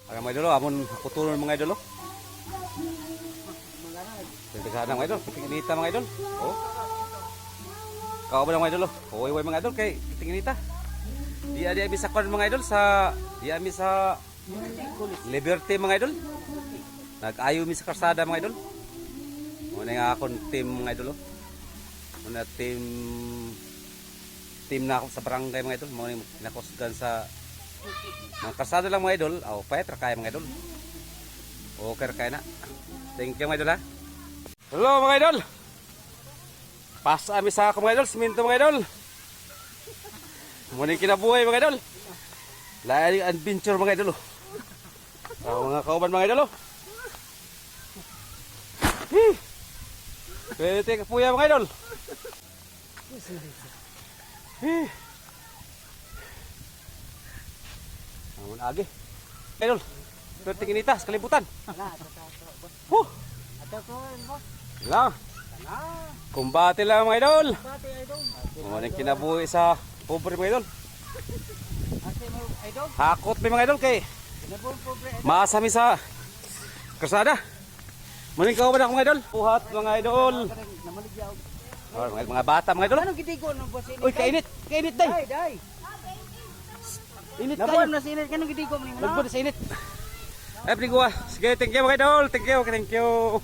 Para mga idol, amon kutunon mga idol. Teka na mga idol, kitinginita mga idol. Oh. Kao ba mga idol? Oh, way mga idol kay kitinginita. Di ami sa kon mga idol sa di ami sa Liberty mga idol. Nag-ayo mi sa karsada mga idol. Muna nga akong team mga idol. Muna team na ako sa barangay mga idol. Muna nakusgan sa mga karsada lang mga idol. Oh, payat ra kay mga idol. Okay ra kay na. Thank you mga idol ha. Hello mga idol. Pas ami sa ako mga idol, siminto mga idol. Muna kinabuhay mga idol. Lain adventure mga idol. Mga kauban mga idol. Pwede ka puya mga idol. Namun agi. Idol. Pwede kinitas kalibutan. Lang. Kumbate lang mga idol. Mga kinabuhi sa pobre mga idol. Hakot mga idol kay masami sa karsada. Muling ka ba na mga idol? Puhat mga idol. Mga bata mga idol. Anong gitigo ng boss ini? Uy, kainit. Kainit day. Day. Init Nabon kayo. na sinit kanong gitigo mo ni. Nagbod sa init. Ay, piniguwa. Sige, thank you mga idol. Thank you.